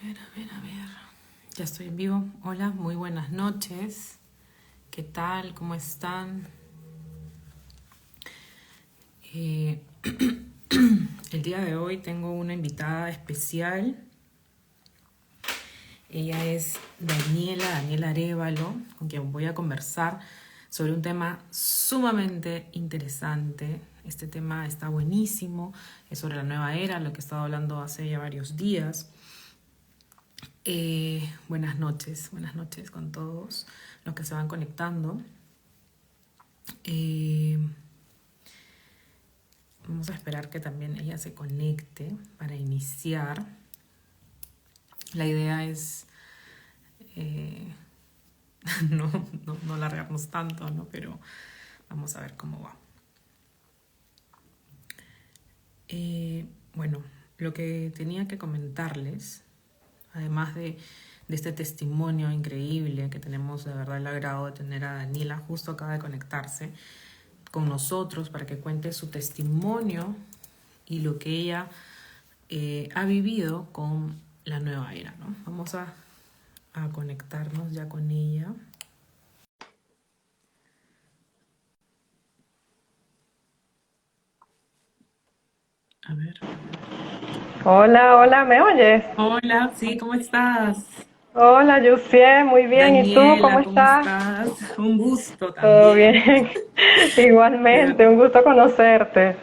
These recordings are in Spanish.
A ver. Ya estoy en vivo. Hola, muy buenas noches. ¿Qué tal? ¿Cómo están? Eh, el día de hoy tengo una invitada especial. Ella es Daniela Arévalo, con quien voy a conversar sobre un tema sumamente interesante. Este tema está buenísimo, es sobre la nueva era, lo que he estado hablando hace ya varios días. Buenas noches con todos los que se van conectando. Eh, Vamos a esperar que también ella se conecte para iniciar. La idea es eh, no largarnos tanto, ¿no? Pero vamos a ver cómo va. Bueno, lo que tenía que comentarles, además de este testimonio increíble que tenemos, de verdad el agrado de tener a Daniela, justo acaba de conectarse con nosotros para que cuente su testimonio y lo que ella ha vivido con la nueva era, ¿no? Vamos a conectarnos ya con ella. A ver. Hola, hola, ¿me oyes? Hola, sí, ¿cómo estás? Hola, Yusiel, muy bien. ¿Y tú cómo Daniela, ¿cómo estás? estás? Un gusto Todo también. bien. De Igualmente, un gusto conocerte.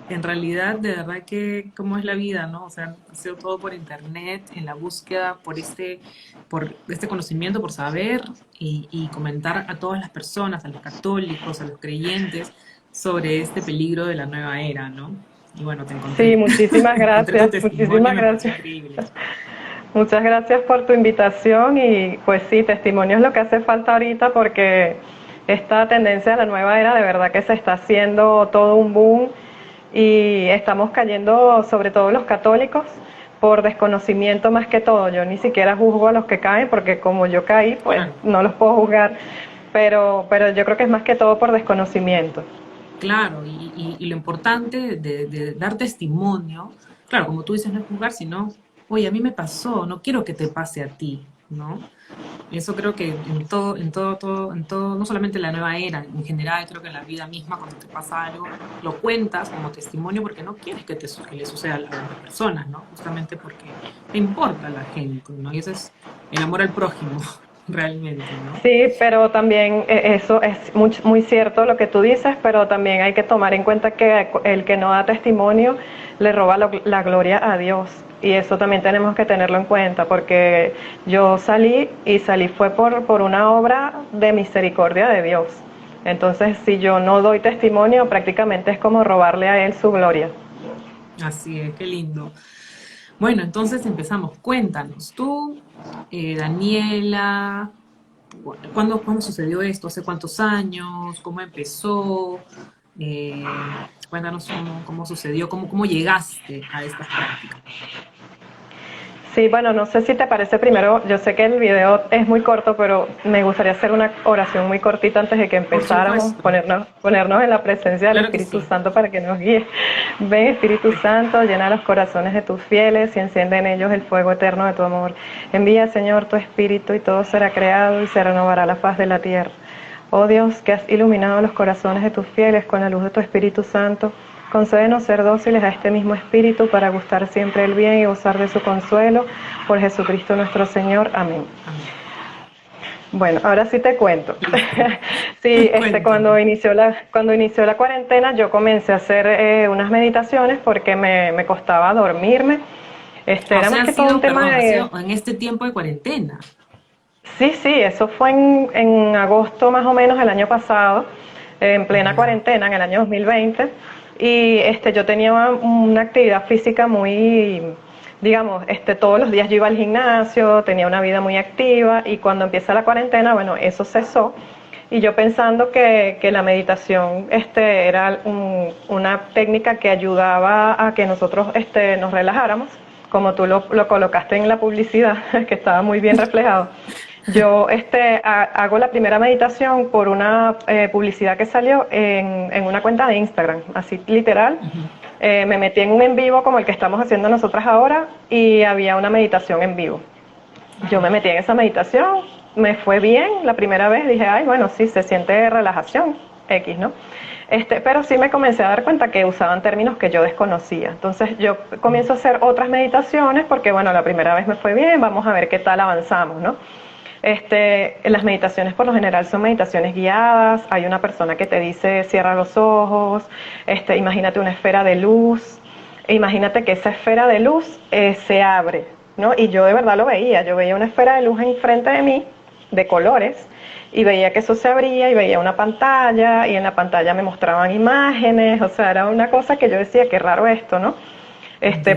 En realidad, de verdad que cómo es la vida, ¿no? O sea, ha sido todo por internet, en la búsqueda por este conocimiento, por saber y comentar a todas las personas, a los católicos, a los creyentes, sobre este peligro de la nueva era, ¿no? Y bueno, te Sí, encontré. muchísimas Encontré tu gracias, testimonio y muchísimas me pareció gracias. increíble. Muchas gracias por tu invitación y pues sí, testimonio es lo que hace falta ahorita porque esta tendencia a la nueva era de verdad que se está haciendo todo un boom y estamos cayendo sobre todo los católicos por desconocimiento más que todo. Yo ni siquiera juzgo a los que caen porque como yo caí pues Claro. no los puedo juzgar, pero yo creo que es más que todo por desconocimiento. Claro, y lo importante de dar testimonio, claro, como tú dices, no es juzgar, sino, oye, a mí me pasó, no quiero que te pase a ti, ¿no? Eso creo que en todo, no solamente en la nueva era, en general, creo que en la vida misma, cuando te pasa algo, lo cuentas como testimonio porque no quieres que le suceda a las demás personas, ¿no? Justamente porque te importa la gente, ¿no? Y ese es el amor al prójimo, realmente, ¿no? Sí, pero también eso es muy cierto lo que tú dices, pero también hay que tomar en cuenta que el que no da testimonio le roba la gloria a Dios. Y eso también tenemos que tenerlo en cuenta, porque yo salí y salí fue por una obra de misericordia de Dios. Entonces, si yo no doy testimonio, prácticamente es como robarle a Él su gloria. Así es, qué lindo. Bueno, entonces empezamos. Cuéntanos, tú, Daniela, ¿cuándo sucedió esto? ¿Hace cuántos años? ¿Cómo empezó? Cuéntanos cómo sucedió, cómo llegaste a estas prácticas. Sí, bueno, no sé si te parece primero, yo sé que el video es muy corto, pero me gustaría hacer una oración muy cortita antes de que Por empezáramos, supuesto, ponernos en la presencia del claro que Espíritu sí. Santo para que nos guíe. Ven Espíritu Santo, llena los corazones de tus fieles y enciende en ellos el fuego eterno de tu amor. Envía, Señor, tu Espíritu y todo será creado y se renovará la faz de la tierra. Oh Dios, que has iluminado los corazones de tus fieles con la luz de tu Espíritu Santo, concédenos ser dóciles a este mismo Espíritu para gustar siempre el bien y gozar de su consuelo. Por Jesucristo nuestro Señor. Amén. Amén. Bueno, ahora sí te cuento. Listo. Sí, Cuéntame. cuando inició la cuarentena yo comencé a hacer unas meditaciones porque me costaba dormirme. O Era más sea, que todo un tema ha de... sido en este tiempo de cuarentena. Sí, sí, eso fue en agosto más o menos del año pasado, en Ah, plena ya. cuarentena, en el año 2020, y yo tenía una actividad física muy, digamos, todos los días yo iba al gimnasio, tenía una vida muy activa, y cuando empieza la cuarentena, bueno, eso cesó, y yo pensando que la meditación era una técnica que ayudaba a que nosotros nos relajáramos, como tú lo colocaste en la publicidad, que estaba muy bien reflejado. Yo hago la primera meditación por una publicidad que salió en una cuenta de Instagram, así literal. Ujú. Me metí en un en vivo como el que estamos haciendo nosotras ahora y había una meditación en vivo. Yo me metí en esa meditación, me fue bien la primera vez, dije, ay, bueno, sí, se siente relajación, X, ¿no? Pero sí me comencé a dar cuenta que usaban términos que yo desconocía. Entonces yo comienzo a hacer otras meditaciones porque, bueno, la primera vez me fue bien, vamos a ver qué tal avanzamos, ¿no? Las meditaciones por lo general son meditaciones guiadas, hay una persona que te dice cierra los ojos, imagínate una esfera de luz, e imagínate que esa esfera de luz se abre, ¿no? Y yo de verdad lo veía, yo veía una esfera de luz enfrente de mí, de colores, y veía que eso se abría y veía una pantalla, y en la pantalla me mostraban imágenes, o sea, era una cosa que yo decía, qué raro esto, ¿no?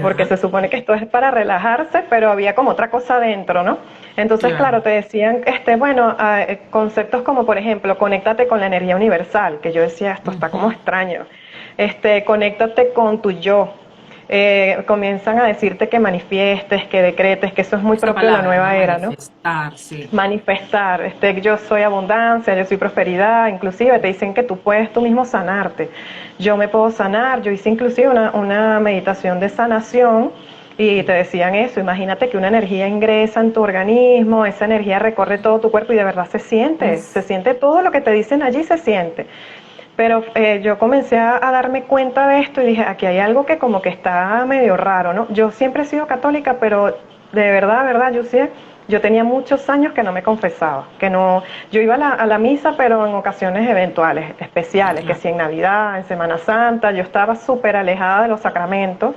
Porque Ya, se supone que esto es para relajarse, pero había como otra cosa dentro, ¿no? Entonces, claro. claro, te decían, conceptos como, por ejemplo, conéctate con la energía universal, que yo decía, esto está como Ujú. extraño. Conéctate con tu yo. Comienzan a decirte que manifiestes, que decretes, que eso es muy Esta propio de la palabra, ¿no? nueva era, ¿no? Manifestar, sí. Manifestar, yo soy abundancia, yo soy prosperidad, inclusive te dicen que tú puedes tú mismo sanarte. Yo me puedo sanar, yo hice inclusive una meditación de sanación y te decían eso, imagínate que una energía ingresa en tu organismo, esa energía recorre todo tu cuerpo y de verdad se Uf, siente todo lo que te dicen allí, se siente. Pero yo comencé a darme cuenta de esto y dije, aquí hay algo que como que está medio raro, ¿no? Yo siempre he sido católica, pero de verdad, yo tenía muchos años que no me confesaba, que no, yo iba a la misa, pero en ocasiones eventuales, especiales, que claro. si en Navidad, en Semana Santa, yo estaba súper alejada de los sacramentos.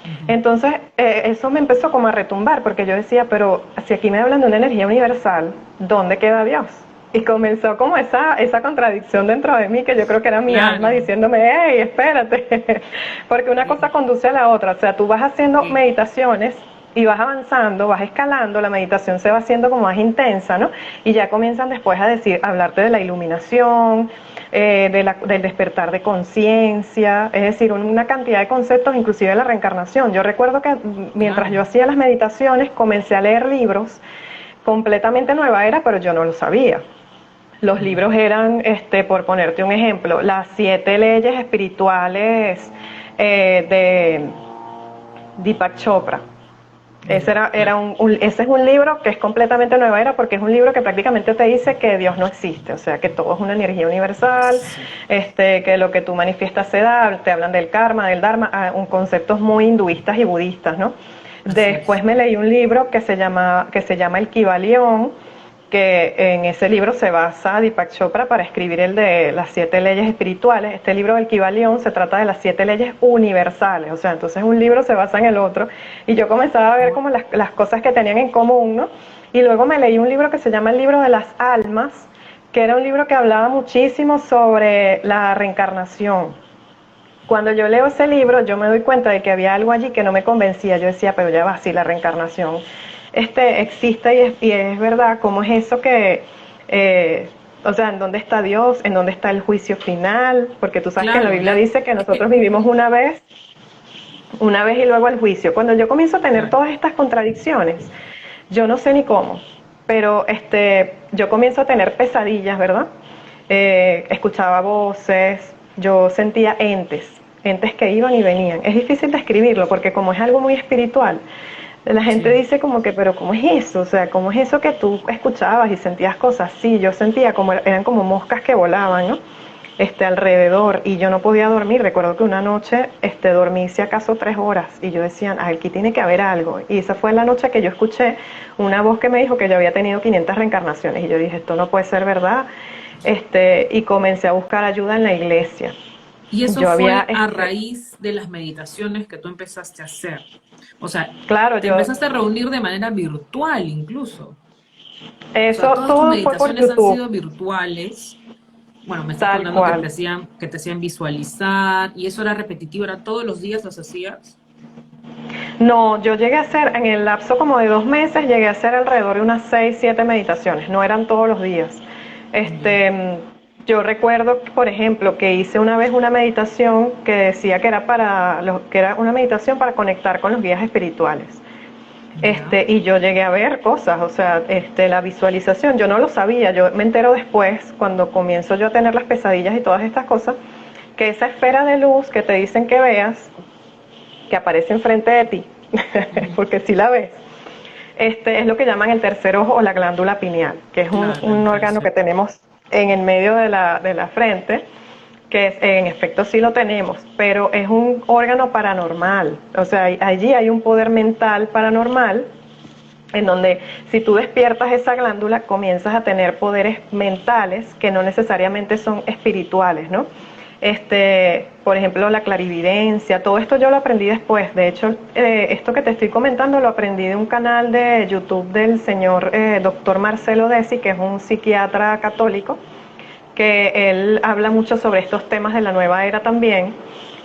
Ujú. Entonces, eso me empezó como a retumbar, porque yo decía, pero si aquí me hablan de una energía universal, ¿dónde queda Dios? Y comenzó como esa contradicción dentro de mí, que yo creo que era mi alma Claro, diciéndome, hey, espérate, porque una cosa sí, conduce a la otra, o sea, tú vas haciendo sí. meditaciones y vas avanzando, vas escalando, la meditación se va haciendo como más intensa, ¿no? Y ya comienzan después a decir, a hablarte de la iluminación, del despertar de conciencia, es decir, una cantidad de conceptos, inclusive de la reencarnación. Yo recuerdo que mientras Claro. yo hacía las meditaciones, comencé a leer libros completamente nueva era, pero yo no lo sabía. Los libros Ujú. eran, por ponerte un ejemplo, las 7 leyes espirituales de Deepak Chopra. Ya, claro. Ese es un libro que es completamente nueva era porque es un libro que prácticamente te dice que Dios no existe, o sea, que todo es una energía universal, Sí, que lo que tú manifiestas se da, te hablan del karma, del dharma, conceptos muy hinduistas y budistas, ¿no? así es. Después me leí un libro que se llama El Kybalión, que en ese libro se basa Deepak Chopra para escribir el de las 7 leyes espirituales. Este libro del Kybalión se trata de las 7 leyes universales, o sea, entonces un libro se basa en el otro, y yo comenzaba a ver Oh, como las cosas que tenían en común, ¿no? Y luego me leí un libro que se llama El libro de las almas, que era un libro que hablaba muchísimo sobre la reencarnación. Cuando yo leo ese libro, yo me doy cuenta de que había algo allí que no me convencía. Yo decía, pero ya va, si la reencarnación existe y es verdad, ¿cómo es eso eh, o sea, en dónde está Dios, en dónde está el juicio final? Porque tú sabes que en la claro, Biblia dice que es nosotros que, vivimos una vez y luego el juicio. Cuando yo comienzo a tener claro. todas estas contradicciones, yo no sé ni cómo, pero yo comienzo a tener pesadillas, ¿verdad? Escuchaba voces, yo sentía entes que iban y venían. Es difícil describirlo porque como es algo muy espiritual, la gente Sí. dice como que, pero ¿cómo es eso? O sea, ¿cómo es eso que tú escuchabas y sentías cosas? Sí, yo sentía como eran como moscas que volaban, ¿no? Alrededor, y yo no podía dormir. Recuerdo que una noche dormí si acaso 3 horas y yo decía, "Ah, aquí tiene que haber algo", y esa fue la noche que yo escuché una voz que me dijo que yo había tenido 500 reencarnaciones y yo dije, esto no puede ser verdad. Y comencé a buscar ayuda en la iglesia. Y eso Yo había, fue a raíz de las meditaciones que tú empezaste a hacer. O sea, claro, te empezaste a reunir de manera virtual incluso. O sea, eso todas tus todo fue por meditaciones han YouTube, sido virtuales. Bueno, me estás tal contando cual. que te hacían visualizar y eso era repetitivo, era todos los días las hacías. No, yo llegué a hacer, en el lapso como de 2 meses, llegué a hacer alrededor de unas 6, 7 meditaciones, no eran todos los días. Ya, Yo recuerdo, por ejemplo, que hice una vez una meditación que decía que era una meditación para conectar con los guías espirituales. ya. Y yo llegué a ver cosas, o sea, la visualización, yo no lo sabía, yo me entero después, cuando comienzo yo a tener las pesadillas y todas estas cosas, que esa esfera de luz que te dicen que veas, que aparece enfrente de ti, Ujú. porque si la ves, es lo que llaman el tercer ojo o la glándula pineal, que es Claro, un el órgano que tercer. tenemos en el medio de la frente, que en efecto sí lo tenemos, pero es un órgano paranormal. O sea, allí hay un poder mental paranormal en donde si tú despiertas esa glándula comienzas a tener poderes mentales que no necesariamente son espirituales, ¿no? Por ejemplo, la clarividencia, todo esto yo lo aprendí después. De hecho, esto que te estoy comentando lo aprendí de un canal de YouTube del señor doctor Marcelo Desi, que es un psiquiatra católico, que él habla mucho sobre estos temas de la nueva era también.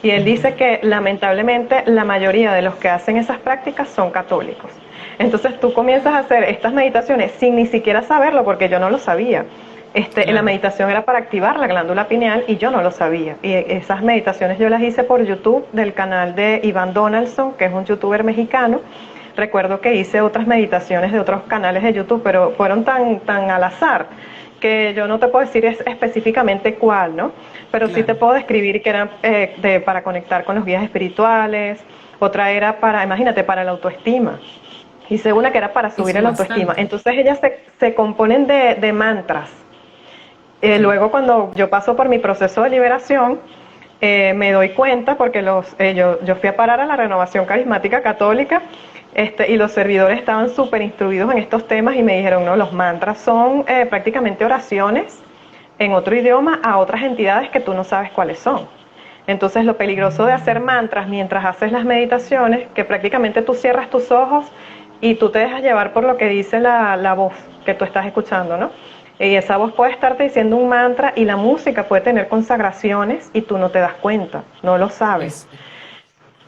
Y él dice que lamentablemente la mayoría de los que hacen esas prácticas son católicos. Entonces tú comienzas a hacer estas meditaciones sin ni siquiera saberlo, porque yo no lo sabía. La Claro. meditación era para activar la glándula pineal y yo no lo sabía. Y esas meditaciones yo las hice por YouTube del canal de Iván Donaldson, que es un youtuber mexicano. Recuerdo que hice otras meditaciones de otros canales de YouTube, pero fueron tan al azar que yo no te puedo decir específicamente cuál, ¿no? Pero sí te Claro. puedo describir que eran para conectar con los guías espirituales, otra era para, imagínate, para la autoestima. Hice una que era para subir Eso el autoestima. bastante. Entonces ellas se componen de mantras. Sí. Luego cuando yo paso por mi proceso de liberación, me doy cuenta porque yo fui a parar a la Renovación Carismática Católica, y los servidores estaban súper instruidos en estos temas y me dijeron, no, los mantras son prácticamente oraciones en otro idioma a otras entidades que tú no sabes cuáles son. Entonces lo peligroso de hacer Mm, mantras mientras haces las meditaciones, que prácticamente tú cierras tus ojos y tú te dejas llevar por lo que dice la voz que tú estás escuchando, ¿no? Y esa voz puede estarte diciendo un mantra y la música puede tener consagraciones y tú no te das cuenta, no lo sabes. es,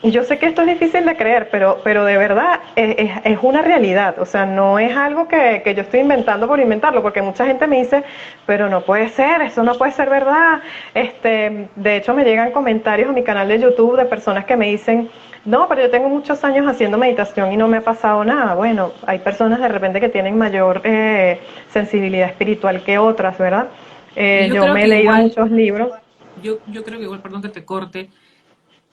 Y yo sé que esto es difícil de creer, pero de verdad es una realidad. O sea, no es algo que yo estoy inventando por inventarlo, porque mucha gente me dice, pero no puede ser, eso no puede ser verdad. De hecho, me llegan comentarios a mi canal de YouTube de personas que me dicen, no, pero yo tengo muchos años haciendo meditación y no me ha pasado nada. Bueno, hay personas de repente que tienen mayor sensibilidad espiritual que otras, ¿verdad? y yo Yo creo me he que leído igual, muchos libros. yo creo que igual, perdón que te corte,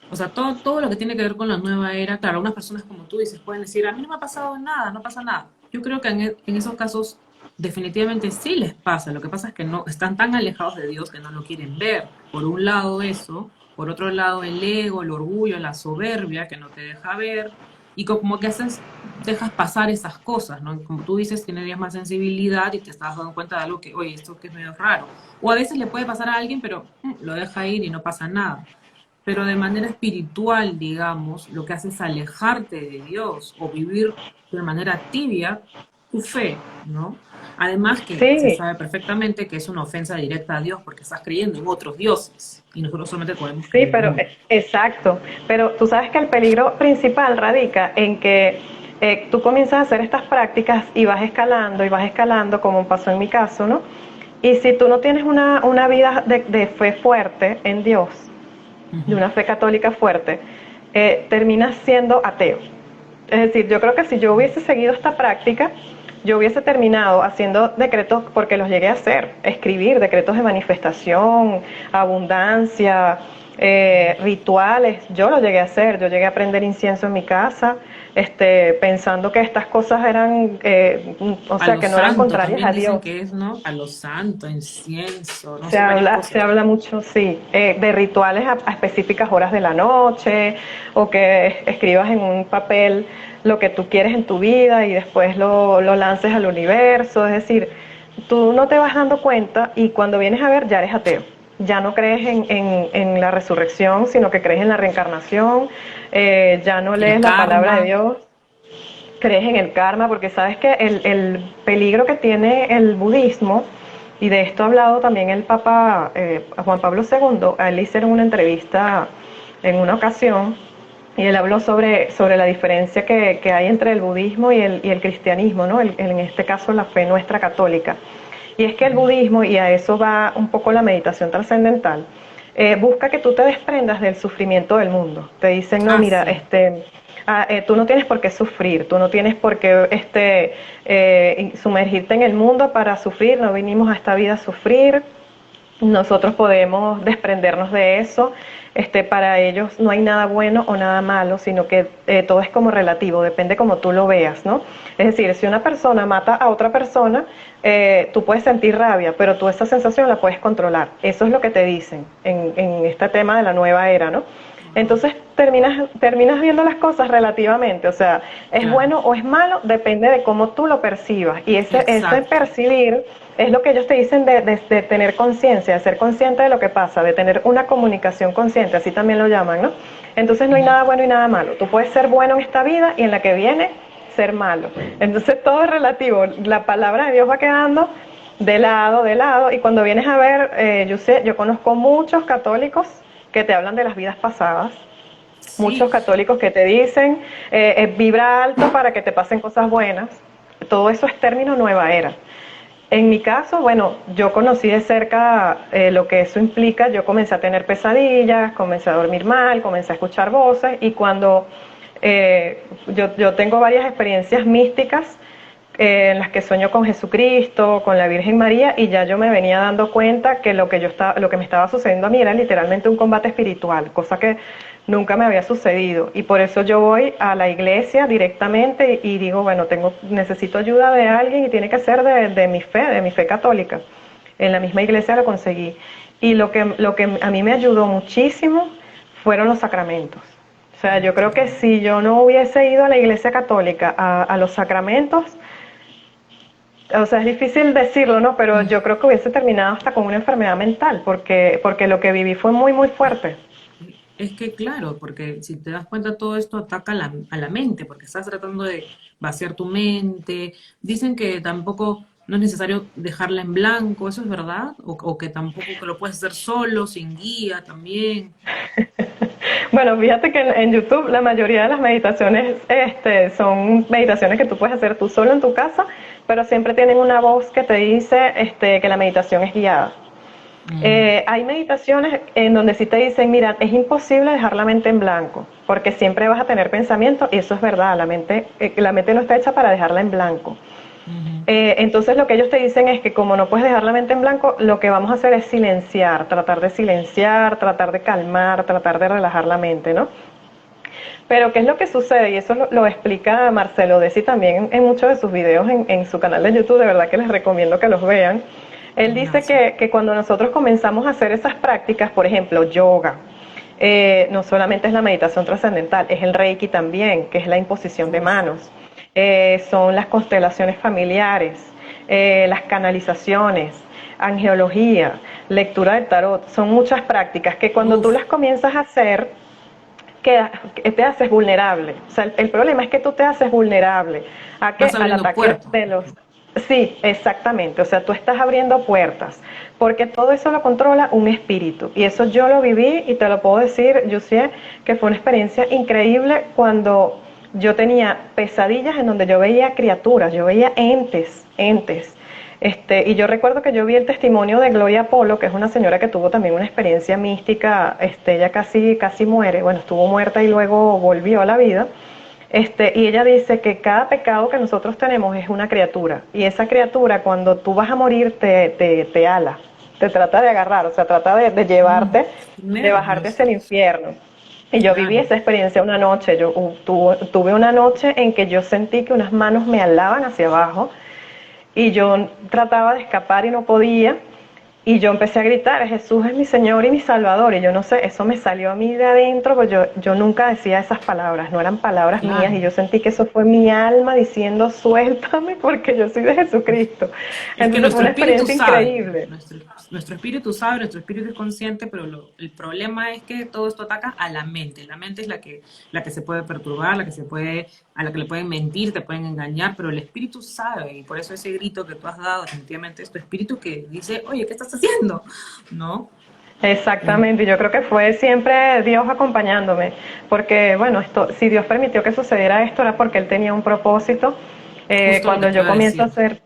o sea, todo lo que tiene que ver con la nueva era, claro, algunas personas como tú dices pueden decir, a mí no me ha pasado nada, no pasa nada. Yo creo que en esos casos definitivamente sí les pasa, lo que pasa es que no están tan alejados de Dios que no lo quieren ver. Por un lado eso, por otro lado el ego, el orgullo, la soberbia que no te deja ver y como que haces, dejas pasar esas cosas, ¿no? Como tú dices, tienes más sensibilidad y te estás dando cuenta de algo que, oye, esto que es medio raro. O a veces le puede pasar a alguien, pero lo deja ir y no pasa nada, pero de manera espiritual, digamos, lo que hace es alejarte de Dios o vivir de manera tibia tu fe, ¿no? Además que se Sí, sabe perfectamente que es una ofensa directa a Dios porque estás creyendo en otros dioses y nosotros solamente podemos sí, creer en pero uno. exacto. Pero tú sabes que el peligro principal radica en que tú comienzas a hacer estas prácticas y vas escalando, como pasó en mi caso, ¿no? Y si tú no tienes una vida de fe fuerte en Dios, de Ujú. una fe católica fuerte, terminas siendo ateo. Es decir, yo creo que si yo hubiese seguido esta práctica, yo hubiese terminado haciendo decretos, porque los llegué a hacer, escribir decretos de manifestación, abundancia, rituales, yo lo llegué a hacer, yo llegué a prender incienso en mi casa, pensando que estas cosas eran, o A sea, los que no eran santos contrarias también a dicen Dios. que es, ¿no? A los santos, incienso, no sé, varias Se cosas. habla mucho, sí, de rituales a específicas horas de la noche, o que escribas en un papel lo que tú quieres en tu vida y después lo lances al universo. Es decir, tú no te vas dando cuenta y cuando vienes a ver ya eres ateo. Ya no crees en la resurrección, sino que crees en la reencarnación, ya no El lees la palabra de karma, Dios, crees en el karma, porque sabes que el peligro que tiene el budismo, y de esto ha hablado también el Papa Juan Pablo II, a él le hicieron una entrevista en una ocasión, y él habló sobre la diferencia que hay entre el budismo y el cristianismo, ¿no? En este caso la fe nuestra católica. Y es que el budismo, y a eso va un poco la meditación trascendental, busca que tú te desprendas del sufrimiento del mundo. Te dicen, no, ah, mira, sí, tú no tienes por qué sufrir, tú no tienes por qué sumergirte en el mundo para sufrir, no vinimos a esta vida a sufrir. nosotros podemos desprendernos de eso. Para ellos no hay nada bueno o nada malo, sino que todo es como relativo, depende como tú lo veas, ¿no? Es decir, si una persona mata a otra persona, tú puedes sentir rabia, pero tú esa sensación la puedes controlar. Eso es lo que te dicen en este tema de la nueva era, ¿no? Entonces terminas viendo las cosas relativamente, o sea, es Claro, bueno o es malo, depende de cómo tú lo percibas. Y ese exacto. percibir es lo que ellos te dicen de tener conciencia, de ser consciente de lo que pasa, de tener una comunicación consciente, así también lo llaman, ¿no? Entonces no hay Ujú. nada bueno y nada malo. Tú puedes ser bueno en esta vida y en la que viene ser malo. Entonces todo es relativo. La palabra de Dios va quedando de lado, y cuando vienes a ver, yo conozco muchos católicos que te hablan de las vidas pasadas, muchos Sí, católicos que te dicen, vibra alto para que te pasen cosas buenas. Todo eso es término nueva era. En mi caso, bueno, yo conocí de cerca lo que eso implica. Yo comencé a tener pesadillas, comencé a dormir mal, comencé a escuchar voces, y cuando yo tengo varias experiencias místicas en las que sueño con Jesucristo, con la Virgen María, y ya yo me venía dando cuenta que lo que me estaba sucediendo a mí era literalmente un combate espiritual, cosa que nunca me había sucedido. Y por eso yo voy a la iglesia directamente y digo, bueno, necesito ayuda de alguien, y tiene que ser de mi fe católica. En la misma iglesia lo conseguí. Y lo que a mí me ayudó muchísimo fueron los sacramentos. O sea, yo creo que entiendo. si yo no hubiese ido a la iglesia católica a los sacramentos, o sea, es difícil decirlo, ¿no? Pero yo creo que hubiese terminado hasta con una enfermedad mental, porque lo que viví fue muy, muy fuerte. Es que claro, porque si te das cuenta, todo esto ataca a la mente, porque estás tratando de vaciar tu mente. Dicen que tampoco no es necesario dejarla en blanco, ¿eso es verdad? O que tampoco que lo puedes hacer solo, sin guía también. Bueno, fíjate que en YouTube la mayoría de las meditaciones son meditaciones que tú puedes hacer tú solo en tu casa, pero siempre tienen una voz que te dice que la meditación es guiada. Mm, Hay meditaciones en donde sí te dicen, mira, es imposible dejar la mente en blanco, porque siempre vas a tener pensamientos, y eso es verdad, la mente no está hecha para dejarla en blanco. ujú. Entonces lo que ellos te dicen es que como no puedes dejar la mente en blanco, lo que vamos a hacer es silenciar, tratar de calmar, tratar de relajar la mente, ¿no? Pero ¿qué es lo que sucede? Y eso lo explica Marcelo Desi también en muchos de sus videos en su canal de YouTube, de verdad que les recomiendo que los vean. Él dice Gracias. que cuando nosotros comenzamos a hacer esas prácticas, por ejemplo, yoga, no solamente es la meditación trascendental, es el reiki también, que es la imposición de Uf, manos, son las constelaciones familiares, las canalizaciones, angeología, lectura del tarot, son muchas prácticas que cuando tú uf, las comienzas a hacer, que te haces vulnerable. O sea, el problema es que tú te haces vulnerable a que vas al abriendo ataque puertas. de los. Sí, exactamente. O sea, tú estás abriendo puertas, porque todo eso lo controla un espíritu. Y eso yo lo viví y te lo puedo decir, yo sé que fue una experiencia increíble cuando yo tenía pesadillas en donde yo veía criaturas, yo veía entes. Y yo recuerdo que yo vi el testimonio de Gloria Polo, que es una señora que tuvo también una experiencia mística. Ella casi muere, bueno, estuvo muerta y luego volvió a la vida. Y ella dice que cada pecado que nosotros tenemos es una criatura, y esa criatura cuando tú vas a morir te ala, te trata de agarrar, o sea, trata de llevarte, Qué de bajarte nervios. hacia el infierno. Y yo viví Claro. esa experiencia una noche. Tuve una noche en que yo sentí que unas manos me alaban hacia abajo, y yo trataba de escapar y no podía, y yo empecé a gritar, Jesús es mi Señor y mi Salvador, y yo no sé, eso me salió a mí de adentro, pues yo nunca decía esas palabras, no eran palabras mías, y Claro. yo sentí que eso fue mi alma diciendo, suéltame porque yo soy de Jesucristo. Es que Entonces fue nuestro una espíritu experiencia sabe, increíble. nuestro espíritu sabe, nuestro espíritu es consciente, pero el problema es que todo esto ataca a la mente. La mente es la que se puede perturbar, a la que le pueden mentir, te pueden engañar, pero el espíritu sabe, y por eso ese grito que tú has dado, definitivamente es tu espíritu que dice, oye, ¿qué estás haciendo? ¿No? En- Exactamente, y yo creo que fue siempre Dios acompañándome, porque bueno, si Dios permitió que sucediera esto era porque Él tenía un propósito. Justo lo que Cuando te yo iba a comienzo a decir. hacer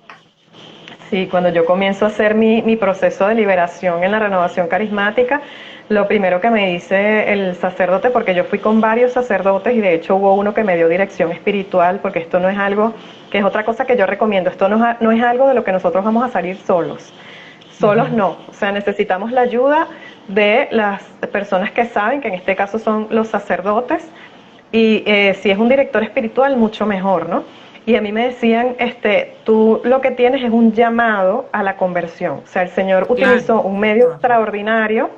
Sí, cuando yo comienzo a hacer mi proceso de liberación en la renovación carismática, lo primero que me dice el sacerdote, porque yo fui con varios sacerdotes y de hecho hubo uno que me dio dirección espiritual, porque esto no es algo, que es otra cosa que yo recomiendo, esto no es algo de lo que nosotros vamos a salir solos, solos no, o sea, necesitamos la ayuda de las personas que saben, que en este caso son los sacerdotes, y si es un director espiritual, mucho mejor, ¿no? Y a mí me decían, tú lo que tienes es un llamado a la conversión. O sea, el Señor Claro, utilizó un medio extraordinario,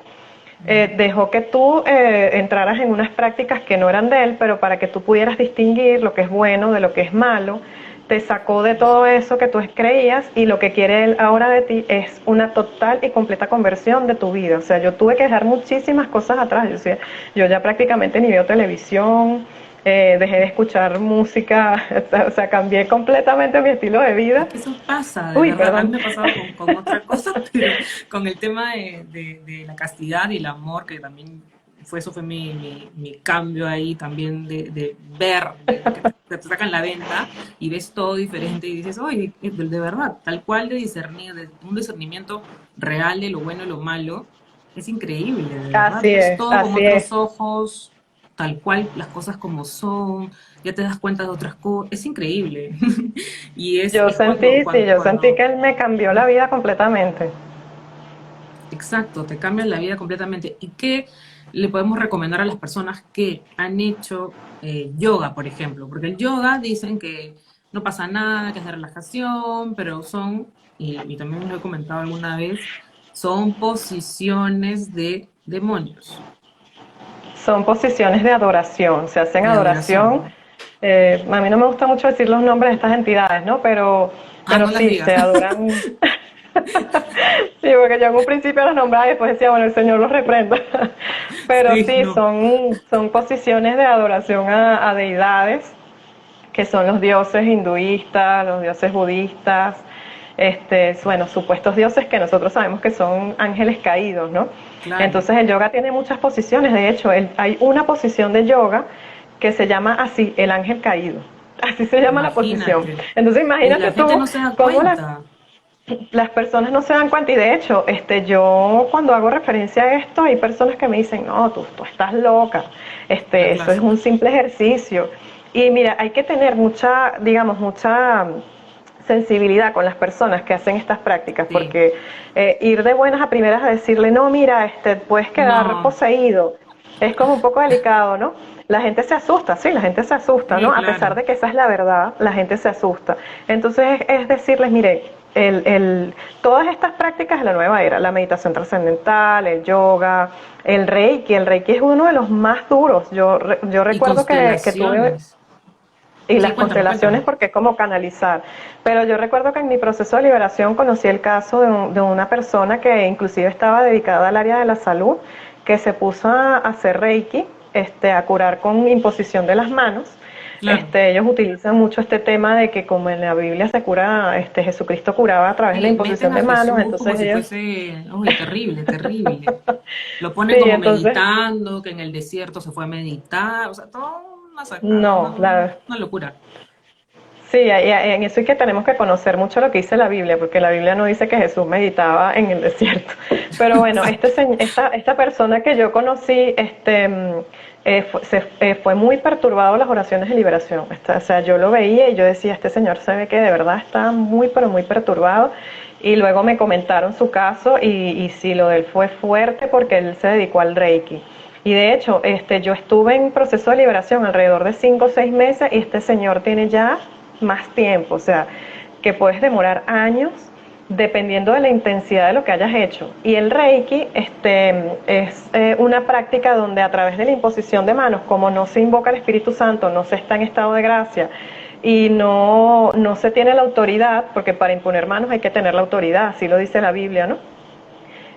dejó que tú entraras en unas prácticas que no eran de Él, pero para que tú pudieras distinguir lo que es bueno de lo que es malo, te sacó de todo eso que tú creías y lo que quiere Él ahora de ti es una total y completa conversión de tu vida. O sea, yo tuve que dejar muchísimas cosas atrás. Yo ya prácticamente ni veo televisión, dejé de escuchar música, o sea, cambié completamente mi estilo de es vida. que eso pasa, de Uy, verdad. A mí perdón. me ha pasado con otra cosa, pero con el tema de la castidad y el amor, que también eso fue mi cambio ahí también de ver, que te sacan la venta y ves todo diferente y dices, oye, de verdad, tal cual de discernir, de un discernimiento real de lo bueno y lo malo, es increíble, de verdad. Así Ves es, todo con así es. otros ojos, tal cual las cosas como son, ya te das cuenta de otras cosas, es increíble. Y Yo es cuando, sentí, sí, yo sentí cuando, que Él me cambió la vida completamente. exacto, te cambia la vida completamente. ¿Y qué le podemos recomendar a las personas que han hecho yoga, por ejemplo? Porque el yoga dicen que no pasa nada, que es de relajación, pero son, y también lo he comentado alguna vez, son posiciones de demonios, Son posiciones de adoración, se hacen de adoración. adoración. A mí no me gusta mucho decir los nombres de estas entidades, ¿no? Ah, Pero no las sí, digas. se adoran. Sí, porque yo en un principio los nombraba y después decía, bueno, el Señor los reprenda. Pero Sí, sí, no, son posiciones de adoración a deidades, que son los dioses hinduistas, los dioses budistas, bueno, supuestos dioses que nosotros sabemos que son ángeles caídos, ¿no? claro, Entonces el yoga tiene muchas posiciones, de hecho, hay una posición de yoga que se llama así, el ángel caído. Así se llama la posición. imagínate. Entonces Y la imagínate gente tú no se da cómo cuenta. las personas no se dan cuenta y de hecho, yo cuando hago referencia a esto hay personas que me dicen, no, tú estás loca, La eso es clásica. un simple ejercicio. Y mira, hay que tener mucha, digamos, mucha sensibilidad con las personas que hacen estas prácticas, Sí. porque ir de buenas a primeras a decirle, no, mira, puedes quedar No, poseído, es como un poco delicado, ¿no? La gente se asusta, sí, la gente se asusta, sí, ¿no? A pesar claro. de que esa es la verdad, la gente se asusta. Entonces es decirles, mire, todas estas prácticas de la nueva era, la meditación trascendental, el yoga, el reiki es uno de los más duros. Yo Y recuerdo que tuve, constelaciones. y Sí, las cuéntame, constelaciones cuéntame. porque es como canalizar, pero yo recuerdo que en mi proceso de liberación conocí el caso de una persona que inclusive estaba dedicada al área de la salud, que se puso a hacer reiki, a curar con imposición de las manos. Claro. Ellos utilizan mucho este tema de que como en la Biblia se cura, Jesucristo curaba a través de la Sí, meten imposición a de manos, Jesús como entonces si ellos, fuese, uy, terrible, terrible. Lo sí, ponen como entonces, meditando, que en el desierto se fue a meditar, o sea, todo una sacada, no, una locura. sí, en eso es que tenemos que conocer mucho lo que dice la Biblia, porque la Biblia no dice que Jesús meditaba en el desierto. Pero bueno, Exacto. esta persona que yo conocí, fue muy perturbado las oraciones de liberación. O sea, yo lo veía y yo decía, este señor se ve que de verdad está muy, pero muy perturbado. Y luego me comentaron su caso y sí, lo de él fue fuerte porque él se dedicó al Reiki. Y de hecho, yo estuve en proceso de liberación alrededor de 5 o 6 meses y este señor tiene ya más tiempo, o sea, que puedes demorar años dependiendo de la intensidad de lo que hayas hecho. Y el Reiki es una práctica donde a través de la imposición de manos, como no se invoca el Espíritu Santo, no se está en estado de gracia y no se tiene la autoridad, porque para imponer manos hay que tener la autoridad, así lo dice la Biblia, ¿no?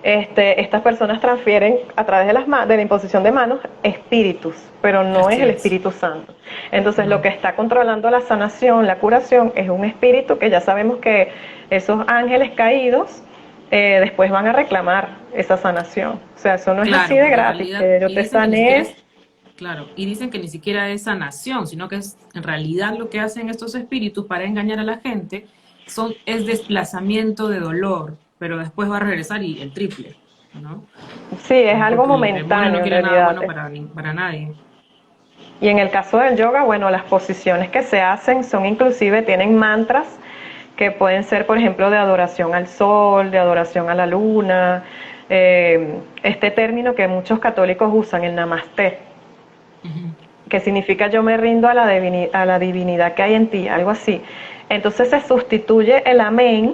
Estas personas transfieren a través de la imposición de manos espíritus, pero no es Así el es. Espíritu Santo. Entonces lo No. que está controlando la sanación, la curación, es un espíritu que ya sabemos que esos ángeles caídos después van a reclamar esa sanación. O sea, eso no es así Claro, de porque en gratis, realidad, que yo y te dicen que ni siquiera sané. es, claro, y dicen que ni siquiera es sanación, sino que es en realidad lo que hacen estos espíritus para engañar a la gente es desplazamiento de dolor, pero después va a regresar y el triple, ¿no? Sí, es algo Porque el demonio no momentáneo en quiere nada realidad. bueno para nadie. Y en el caso del yoga, bueno, las posiciones que se hacen son inclusive, tienen mantras que pueden ser, por ejemplo, de adoración al sol, de adoración a la luna, este término que muchos católicos usan, el namaste, Ujú. que significa yo me rindo a a la divinidad que hay en ti, algo así. Entonces se sustituye el amén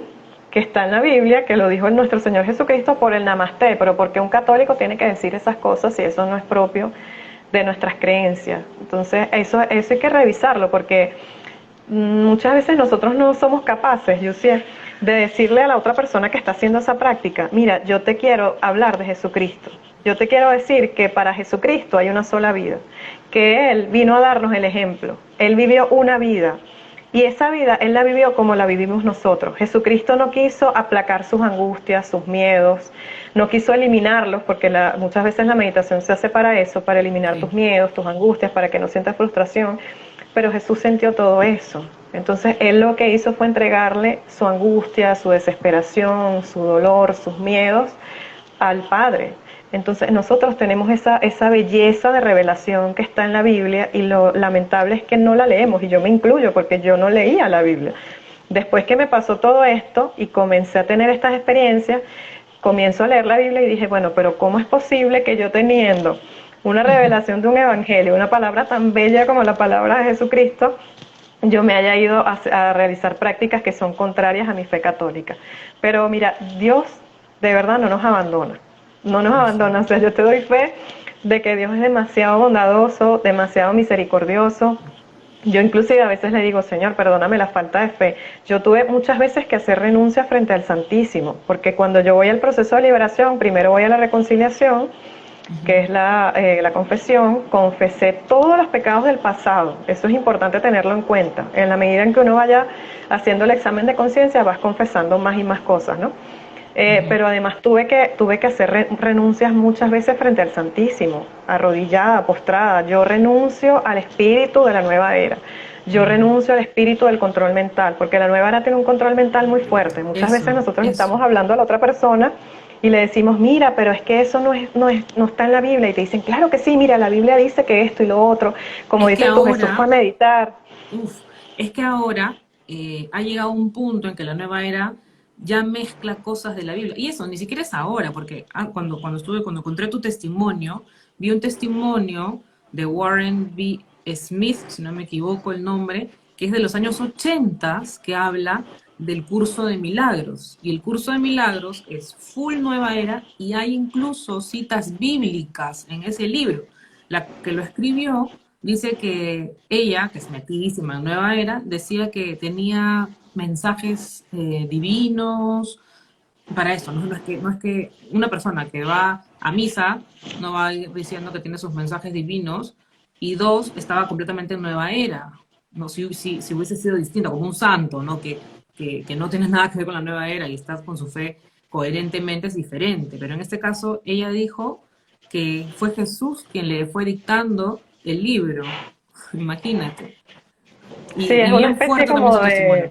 que está en la Biblia, que lo dijo nuestro Señor Jesucristo, por el namaste, pero porque un católico tiene que decir esas cosas si eso no es propio de nuestras creencias. Entonces eso hay que revisarlo, porque muchas veces nosotros no somos capaces, Yusiel, de decirle a la otra persona que está haciendo esa práctica, mira, yo te quiero hablar de Jesucristo. Yo te quiero decir que para Jesucristo hay una sola vida, que Él vino a darnos el ejemplo. Él vivió una vida y esa vida Él la vivió como la vivimos nosotros. Jesucristo no quiso aplacar sus angustias, sus miedos, no quiso eliminarlos, porque muchas veces la meditación se hace para eso, para eliminar Sí. tus miedos, tus angustias, para que no sientas frustración, pero Jesús sintió todo eso. Entonces Él lo que hizo fue entregarle su angustia, su desesperación, su dolor, sus miedos al Padre. Entonces nosotros tenemos esa belleza de revelación que está en la Biblia y lo lamentable es que no la leemos, y yo me incluyo porque yo no leía la Biblia. Después que me pasó todo esto y comencé a tener estas experiencias, comienzo a leer la Biblia y dije, bueno, pero ¿cómo es posible que yo teniendo una revelación de un evangelio, una palabra tan bella como la palabra de Jesucristo, yo me haya ido a realizar prácticas que son contrarias a mi fe católica? Pero mira, Dios de verdad no nos abandona, no nos Así abandona. O sea, yo te doy fe de que Dios es demasiado bondadoso, demasiado misericordioso. Yo inclusive a veces le digo, Señor, perdóname la falta de fe. Yo tuve muchas veces que hacer renuncia frente al Santísimo, porque cuando yo voy al proceso de liberación, primero voy a la reconciliación, que es la confesión, confesé todos los pecados del pasado. Eso es importante tenerlo en cuenta. En la medida en que uno vaya haciendo el examen de conciencia, vas confesando más y más cosas, ¿no? Pero además tuve que hacer renuncias muchas veces frente al Santísimo, arrodillada, postrada. Yo renuncio al espíritu de la nueva era. Yo renuncio al espíritu del control mental, porque la nueva era tiene un control mental muy fuerte. Muchas veces nosotros le eso. estamos hablando a la otra persona y le decimos, mira, pero es que eso no está en la Biblia. Y te dicen, claro que sí, mira, la Biblia dice que esto y lo otro. Como Es que dices tú, Jesús fue a ahora, meditar. uf, es que ahora ha llegado un punto en que la nueva era ya mezcla cosas de la Biblia. Y eso, ni siquiera es ahora, porque cuando encontré tu testimonio, vi un testimonio de Warren B. Smith, si no me equivoco el nombre, que es de los años 80, que habla del curso de milagros. Y el curso de milagros es full nueva era y hay incluso citas bíblicas en ese libro. La que lo escribió dice que ella, que es natísima en Nueva Era, decía que tenía mensajes divinos para eso. No es que una persona que va a misa no va a ir diciendo que tiene sus mensajes divinos, y dos, estaba completamente en Nueva Era. No, si hubiese sido distinto, como un santo, ¿no? Que no tienes nada que ver con la Nueva Era y estás con su fe coherentemente, es diferente. Pero en este caso, ella dijo que fue Jesús quien le fue dictando el libro. Imagínate. Sí, Y bien fuerte también su testimonio.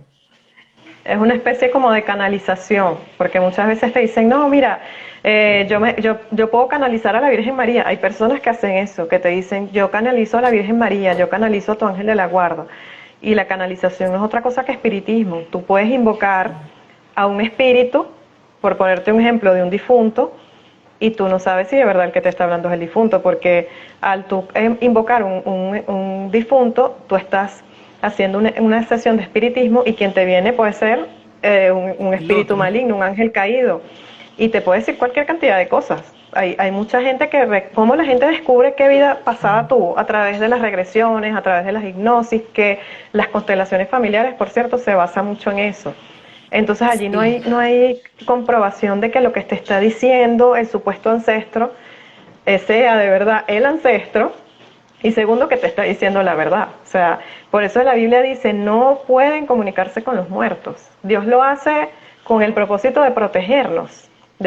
es una especie como de canalización, porque muchas veces te dicen, no, mira, yo puedo canalizar a la Virgen María. Hay personas que hacen eso, que te dicen, yo canalizo a la Virgen María, yo canalizo a tu ángel de la guarda. Y la canalización es otra cosa que espiritismo. Tú puedes invocar a un espíritu, por ponerte un ejemplo de un difunto, y tú no sabes si de verdad el que te está hablando es el difunto, porque al tú invocar un difunto, tú estás haciendo una sesión de espiritismo y quien te viene puede ser un El espíritu otro. maligno, un ángel caído, y te puede decir cualquier cantidad de cosas. Hay mucha gente cómo la gente descubre qué vida pasada tuvo a través de las regresiones, a través de las hipnosis, que las constelaciones familiares, por cierto, se basa mucho en eso. Entonces allí Sí. no hay comprobación de que lo que te está diciendo el supuesto ancestro sea de verdad el ancestro, y segundo, que te está diciendo la verdad. O sea, por eso la Biblia dice, no pueden comunicarse con los muertos. Dios lo hace con el propósito de Ujú.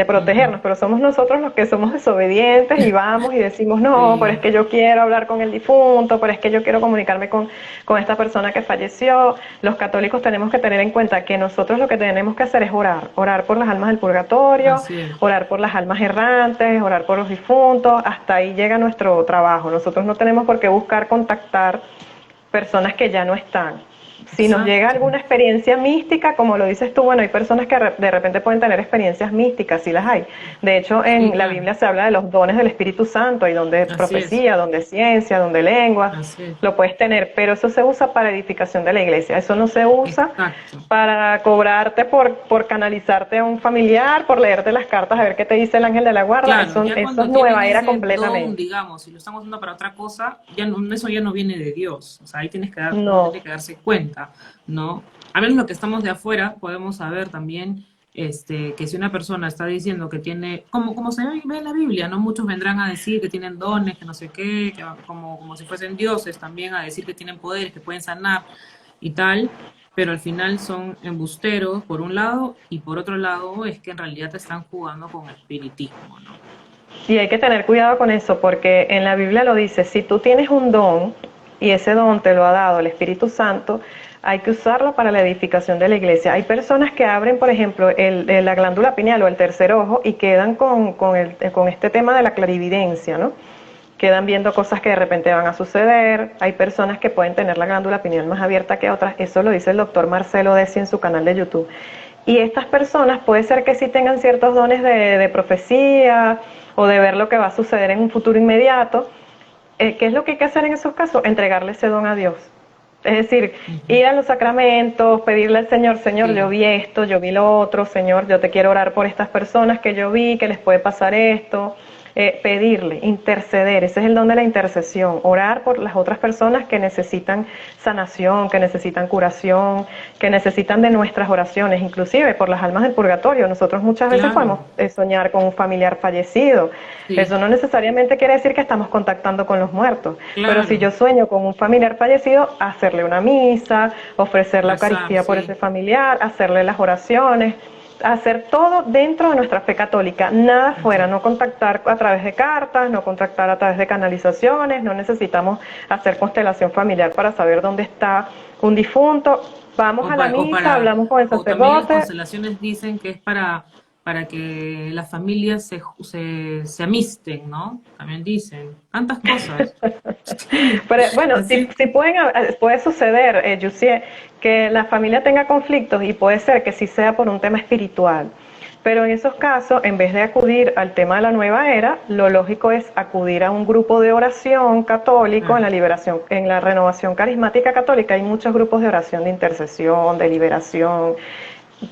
protegernos, pero somos nosotros los que somos desobedientes y vamos y decimos, no, pero es Sí. que yo quiero hablar con el difunto, pero es que yo quiero comunicarme con esta persona que falleció. Los católicos tenemos que tener en cuenta que nosotros lo que tenemos que hacer es orar por las almas del purgatorio, Así es. orar por las almas errantes, orar por los difuntos. Hasta ahí llega nuestro trabajo. Nosotros no tenemos por qué buscar contactar personas que ya no están. Si nos llega exacto. alguna experiencia mística, como lo dices tú, bueno, hay personas que de repente pueden tener experiencias místicas, sí las hay. De hecho, Sí, en la claro. Biblia se habla de los dones del Espíritu Santo, hay donde Así es, profecía, donde ciencia, donde lengua, así es. lo puedes tener, pero eso se usa para edificación de la iglesia, eso no se usa Exacto. para cobrarte por canalizarte a un familiar, por leerte las cartas, a ver qué te dice el ángel de la guarda, Claro, eso, ya eso es cuando tienen nueva era ese don, completamente. digamos, y lo están usando para otra cosa, ya no, eso ya no viene de Dios. O sea, ahí uno No, tiene que darse cuenta, ¿no? A menos lo que estamos de afuera, podemos saber también que si una persona está diciendo que tiene, como se ve en la Biblia, ¿no? Muchos vendrán a decir que tienen dones, que no sé qué, que como si fuesen dioses, también a decir que tienen poderes, que pueden sanar y tal, pero al final son embusteros por un lado y por otro lado es que en realidad te están jugando con el espiritismo, ¿no? y hay que tener cuidado con eso, porque en la Biblia lo dice, si tú tienes un don y ese don te lo ha dado el Espíritu Santo, hay que usarlo para la edificación de la iglesia. Hay personas que abren, por ejemplo, la glándula pineal o el tercer ojo y quedan con este tema de la clarividencia, ¿no? Quedan viendo cosas que de repente van a suceder. Hay personas que pueden tener la glándula pineal más abierta que otras. Eso lo dice el doctor Marcelo Desi en su canal de YouTube. Y estas personas puede ser que sí tengan ciertos dones de profecía o de ver lo que va a suceder en un futuro inmediato. ¿Qué es lo que hay que hacer en esos casos? Entregarle ese don a Dios. Es decir, Ujú. ir a los sacramentos, pedirle al Señor, Señor, yo Sí, vi esto, yo vi lo otro, Señor, yo te quiero orar por estas personas que yo vi, que les puede pasar esto. Pedirle, interceder, ese es el don de la intercesión, orar por las otras personas que necesitan sanación, que necesitan curación, que necesitan de nuestras oraciones, inclusive por las almas del purgatorio. Nosotros muchas veces podemos claro, soñar con un familiar fallecido. sí, Eso no necesariamente quiere decir que estamos contactando con los muertos, pero si yo claro, sueño con un familiar fallecido, hacerle una misa, ofrecer la rezar, Eucaristía por ese sí, familiar, hacerle las oraciones, hacer todo dentro de nuestra fe católica, nada fuera, ya. no contactar a través de cartas, no contactar a través de canalizaciones, no necesitamos hacer constelación familiar para saber dónde está un difunto. Vamos O, a la o misa, para, hablamos con el o también las sacerdote. constelaciones dicen que es para que las familias se amisten, ¿no? También dicen, tantas cosas. Pero bueno, sí, Así, sí puede suceder, Yusie, que la familia tenga conflictos y puede ser que sí sea por un tema espiritual. Pero en esos casos, en vez de acudir al tema de la nueva era, lo lógico es acudir a un grupo de oración católico en claro, la liberación, en la renovación carismática católica. Hay muchos grupos de oración, de intercesión, de liberación,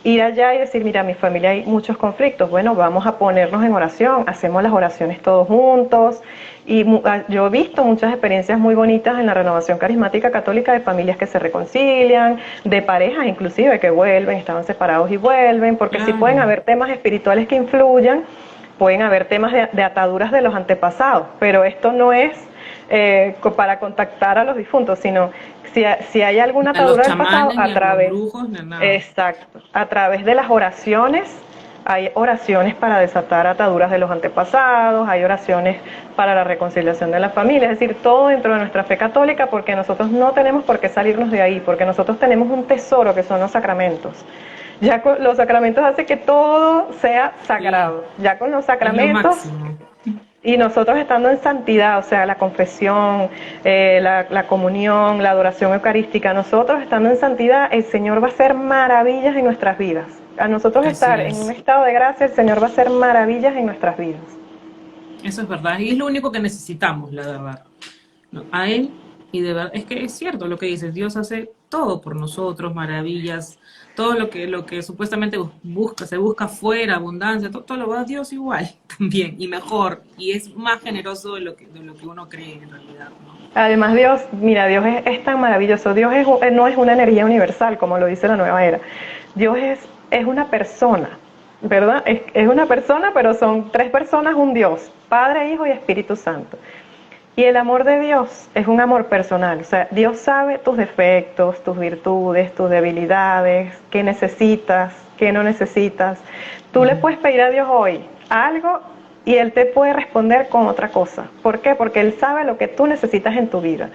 ir allá y decir, mira, mi familia hay muchos conflictos, bueno, vamos a ponernos en oración, hacemos las oraciones todos juntos. Y yo he visto muchas experiencias muy bonitas en la renovación carismática católica de familias que se reconcilian, de parejas inclusive que vuelven, estaban separados y vuelven, porque sí pueden claro. haber temas espirituales que influyan, pueden haber temas de ataduras de los antepasados, pero esto no es para contactar a los difuntos, sino si hay alguna Ni a los atadura del pasado, chamanes, ni a a los través, brujos, ni a nada. exacto, a través de las oraciones, hay oraciones para desatar ataduras de los antepasados, hay oraciones para la reconciliación de la familia, es decir, todo dentro de nuestra fe católica, porque nosotros no tenemos por qué salirnos de ahí, porque nosotros tenemos un tesoro que son los sacramentos. Ya con los sacramentos hace que todo sea Sí, sagrado. Ya con los es lo sacramentos máximo. y nosotros estando en santidad, o sea, la confesión, la comunión, la adoración eucarística, nosotros estando en santidad, el Señor va a hacer maravillas en nuestras vidas. A nosotros Así estar en un es. estado de gracia, el Señor va a hacer maravillas en nuestras vidas. Eso es verdad. Y es lo único que necesitamos, la verdad. ¿No? A Él, y de verdad, es que es cierto lo que dices, Dios hace todo por nosotros, maravillas, todo lo que supuestamente se busca fuera, abundancia, todo lo va a Dios igual también, y mejor, y es más generoso de lo que uno cree en realidad, ¿no? Además, Dios, mira, Dios es tan maravilloso. Dios no es una energía universal, como lo dice la nueva era. Dios es una persona, ¿verdad? Es una persona, pero son tres personas, un Dios, Padre, Hijo y Espíritu Santo. Y el amor de Dios es un amor personal. O sea, Dios sabe tus defectos, tus virtudes, tus debilidades, qué necesitas, qué no necesitas. Tú le Ujú. puedes pedir a Dios hoy algo y Él te puede responder con otra cosa. ¿Por qué? Porque Él sabe lo que tú necesitas en tu vida.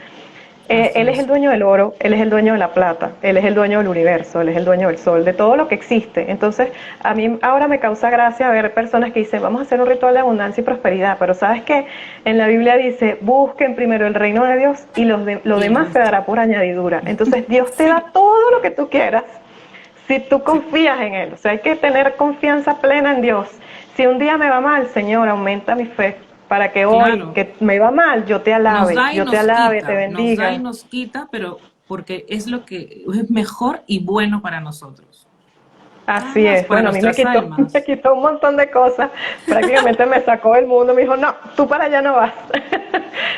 Él Así es el es. dueño del oro, Él es el dueño de la plata, Él es el dueño del universo, Él es el dueño del sol, de todo lo que existe. Entonces, a mí ahora me causa gracia ver personas que dicen, vamos a hacer un ritual de abundancia y prosperidad, pero ¿sabes qué? En la Biblia dice, busquen primero el reino de Dios y lo Y el demás se resto. dará por añadidura. Entonces, Dios te da Sí, todo lo que tú quieras si tú sí, confías en Él. O sea, hay que tener confianza plena en Dios. Si un día me va mal, Señor, aumenta mi fe para que hoy, claro. que me va mal, yo te alabe, te Nos da y bendiga. nos quita, pero porque es lo que es mejor y bueno para nosotros. Nada Así más, es. para Bueno, a mí me nuestras quitó, me almas. quitó un montón de cosas. Prácticamente me sacó del mundo. Me dijo, no, tú para allá no vas.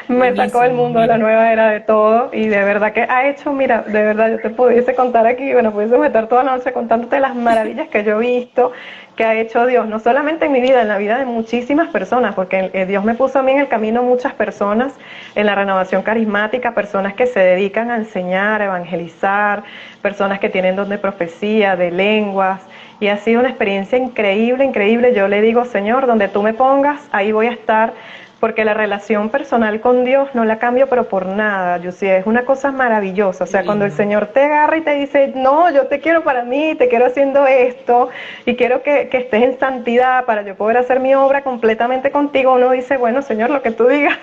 Me sacó del Buenísimo, mundo de la mira. nueva era de todo. Y de verdad que ha hecho, mira, de verdad yo te pudiese contar aquí, bueno, pudiese meter toda la noche contándote las maravillas que yo he visto, que ha hecho Dios, no solamente en mi vida, en la vida de muchísimas personas, porque Dios me puso a mí en el camino muchas personas en la renovación carismática, personas que se dedican a enseñar, a evangelizar, personas que tienen don de profecía, de lenguas, y ha sido una experiencia increíble, increíble. Yo le digo, Señor, donde tú me pongas, ahí voy a estar, porque la relación personal con Dios no la cambio, pero por nada, Yusi, es una cosa maravillosa. O Qué sea, cuando el lindo. Señor te agarra y te dice, no, yo te quiero para mí, te quiero haciendo esto, y quiero que estés en santidad para yo poder hacer mi obra completamente contigo, uno dice, bueno, Señor, lo que tú digas,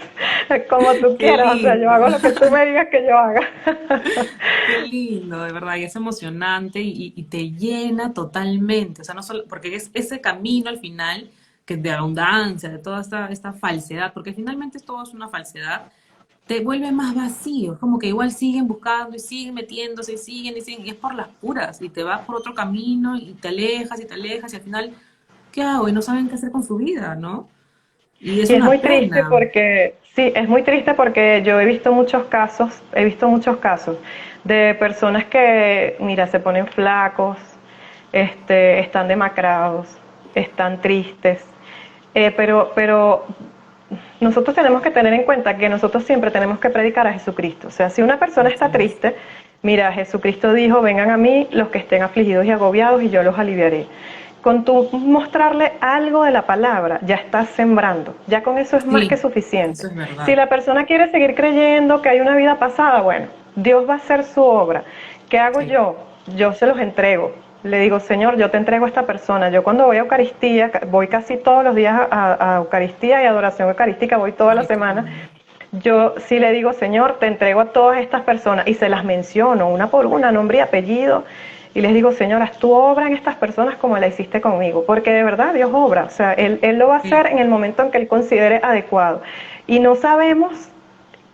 como tú Qué quieras, o sea, yo hago lindo. lo que tú me digas que yo haga. Qué lindo, de verdad, y es emocionante y te llena totalmente, o sea, no solo, porque es ese camino al final, que de abundancia, de toda esta falsedad, porque finalmente todo es una falsedad, te vuelve más vacío, es como que igual siguen buscando y siguen metiéndose y siguen, y es por las puras, y te vas por otro camino y te alejas, y al final, ¿qué hago? Y no saben qué hacer con su vida, ¿no? Y es Y es muy una triste pena. porque, sí, es muy triste porque yo he visto muchos casos de personas que, mira, se ponen flacos, están demacrados, están tristes, pero nosotros tenemos que tener en cuenta que nosotros siempre tenemos que predicar a Jesucristo. O sea, si una persona está Así es. triste, mira, Jesucristo dijo, vengan a mí los que estén afligidos y agobiados y yo los aliviaré. Con tu mostrarle algo de la palabra, ya estás sembrando. Ya con eso es más que Sí, suficiente. eso es Si verdad. la persona quiere seguir creyendo que hay una vida pasada, bueno, Dios va a hacer su obra. ¿Qué hago Sí. yo? Yo se los entrego. Le digo, Señor, yo te entrego a esta persona. Yo cuando voy a Eucaristía, voy casi todos los días a Eucaristía y adoración eucarística, voy toda la Ay, qué semana. lindo. Yo sí le digo, Señor, te entrego a todas estas personas y se las menciono una por una, nombre y apellido. Y les digo, Señor, haz tu obra en estas personas como la hiciste conmigo, porque de verdad Dios obra, o sea, Él lo va a hacer Sí, en el momento en que Él considere adecuado. Y no sabemos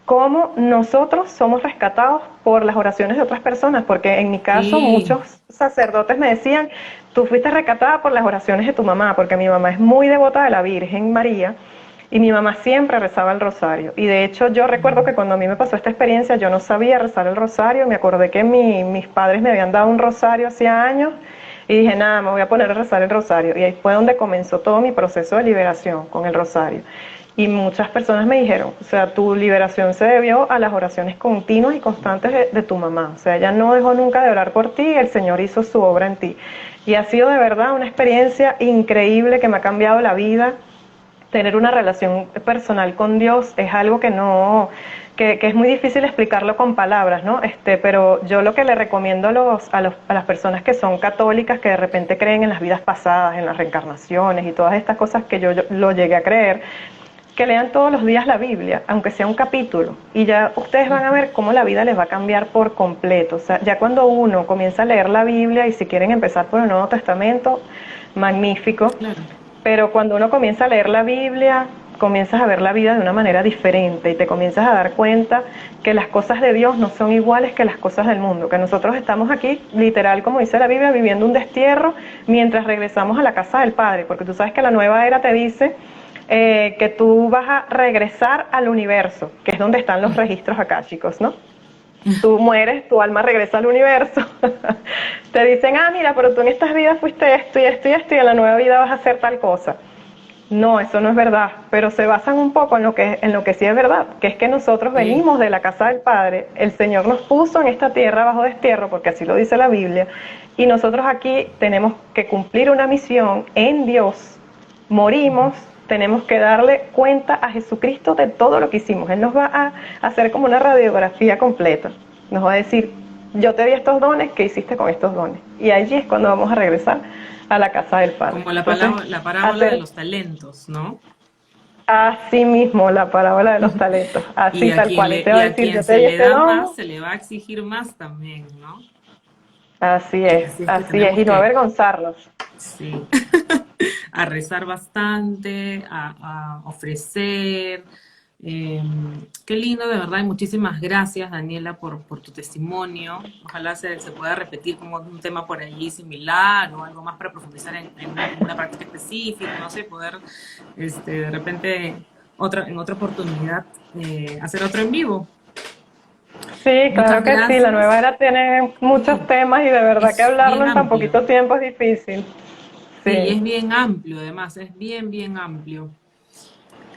cómo nosotros somos rescatados por las oraciones de otras personas, porque en mi caso sí, muchos sacerdotes me decían, tú fuiste rescatada por las oraciones de tu mamá, porque mi mamá es muy devota de la Virgen María y mi mamá siempre rezaba el rosario. Y de hecho yo recuerdo que cuando a mí me pasó esta experiencia yo no sabía rezar el rosario, me acordé que mis padres me habían dado un rosario hacía años y dije, nada, me voy a poner a rezar el rosario. Y ahí fue donde comenzó todo mi proceso de liberación con el rosario. Y muchas personas me dijeron, o sea, tu liberación se debió a las oraciones continuas y constantes de tu mamá. O sea, ella no dejó nunca de orar por ti, el Señor hizo su obra en ti. Y ha sido de verdad una experiencia increíble que me ha cambiado la vida. Tener una relación personal con Dios es algo que no, que es muy difícil explicarlo con palabras, ¿no? Pero yo lo que le recomiendo a las personas que son católicas, que de repente creen en las vidas pasadas, en las reencarnaciones y todas estas cosas que yo lo llegué a creer, que lean todos los días la Biblia, aunque sea un capítulo, y ya ustedes van a ver cómo la vida les va a cambiar por completo. O sea, ya cuando uno comienza a leer la Biblia, y si quieren empezar por el Nuevo Testamento, magnífico, claro. pero cuando uno comienza a leer la Biblia, comienzas a ver la vida de una manera diferente y te comienzas a dar cuenta que las cosas de Dios no son iguales que las cosas del mundo, que nosotros estamos aquí, literal, como dice la Biblia, viviendo un destierro mientras regresamos a la casa del Padre, porque tú sabes que la nueva era te dice que tú vas a regresar al universo, que es donde están los registros akáshicos, ¿no? Tú mueres, tu alma regresa al universo. Te dicen, ah, mira, pero tú en estas vidas fuiste esto y esto y esto, y en la nueva vida vas a hacer tal cosa. No, eso no es verdad, pero se basan un poco en lo que sí es verdad, que es que nosotros Sí, venimos de la casa del Padre, el Señor nos puso en esta tierra bajo destierro, porque así lo dice la Biblia, y nosotros aquí tenemos que cumplir una misión en Dios, morimos tenemos que darle cuenta a Jesucristo de todo lo que hicimos. Él nos va a hacer como una radiografía completa. Nos va a decir, yo te di estos dones, ¿qué hiciste con estos dones? Y allí es cuando vamos a regresar a la casa del Padre. Como Entonces, la parábola de los talentos, ¿no? así mismo, la parábola de los talentos, así tal cual. Él te va Y a a decir, quien yo te se di le este da don. más, se le va a exigir más también, ¿no? Así es, Tenemos y no que, avergonzarlos. sí, a rezar bastante, a ofrecer. Eh, Qué lindo, de verdad, y muchísimas gracias, Daniela, por tu testimonio. Ojalá se pueda repetir como un tema por allí similar o algo más para profundizar en una práctica específica, no sé, poder de repente en otra oportunidad hacer otro en vivo. Sí, Muchas claro que sí, la nueva gracias. era tiene muchos Sí, temas y de verdad que es hablarlo bien en tan amplio. poquito tiempo es difícil. Sí, y Sí. es bien amplio, además, es bien, bien amplio.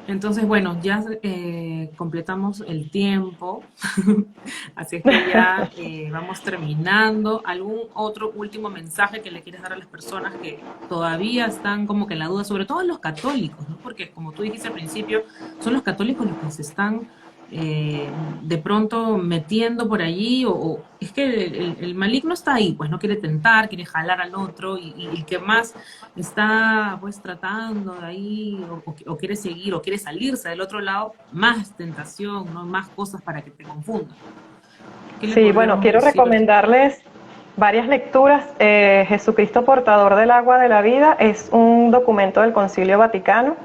Entonces, bueno, ya completamos el tiempo, así es que ya vamos terminando. ¿Algún otro último mensaje que le quieres dar a las personas que todavía están como que en la duda, sobre todo los católicos, ¿no? Porque como tú dijiste al principio, son los católicos los que se están de pronto metiendo por allí, o es que el maligno está ahí, pues no quiere tentar, quiere jalar al otro, y el que más está pues tratando de ahí, o quiere seguir, o quiere salirse del otro lado, más tentación, ¿no? Más cosas para que te confundan. ¿Qué le Sí, bueno, podríamos quiero decir? recomendarles varias lecturas. Jesucristo portador del agua de la vida es un documento del Concilio Vaticano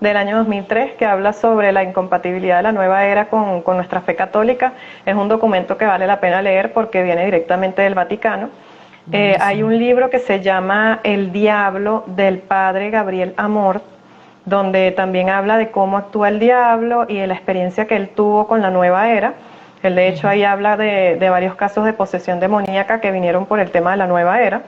del año 2003 que habla sobre la incompatibilidad de la nueva era con nuestra fe católica. Es un documento que vale la pena leer porque viene directamente del Vaticano. Hay Buenísimo. un libro que se llama El Diablo del padre Gabriel Amor, donde también habla de cómo actúa el diablo y de la experiencia que él tuvo con la nueva era. Él de hecho Ujú, ahí habla de varios casos de posesión demoníaca que vinieron por el tema de la nueva era.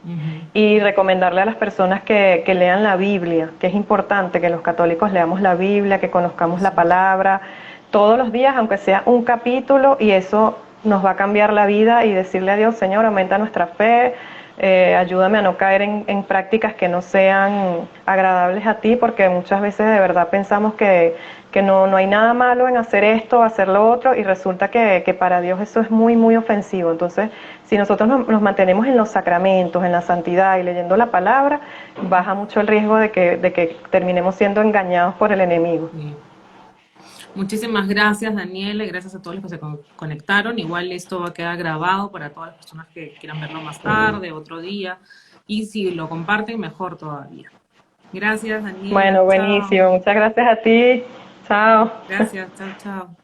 ujú. Y recomendarle a las personas que lean la Biblia, que es importante que los católicos leamos la Biblia, que conozcamos la Eso es. palabra todos los días, aunque sea un capítulo, y eso nos va a cambiar la vida y decirle a Dios, Señor, aumenta nuestra fe, ayúdame a no caer en prácticas que no sean agradables a ti, porque muchas veces de verdad pensamos que no hay nada malo en hacer esto, hacer lo otro, y resulta que para Dios eso es muy, muy ofensivo. Entonces, si nosotros nos mantenemos en los sacramentos, en la santidad y leyendo la palabra, baja mucho el riesgo de que terminemos siendo engañados por el enemigo. Sí. Muchísimas gracias, Daniela, y gracias a todos los que se conectaron. Igual esto va a quedar grabado para todas las personas que quieran verlo más tarde, otro día. Y si lo comparten, mejor todavía. Gracias, Daniela. Bueno, Chao. buenísimo. Muchas gracias a ti. Chao. Gracias. Chao, chao.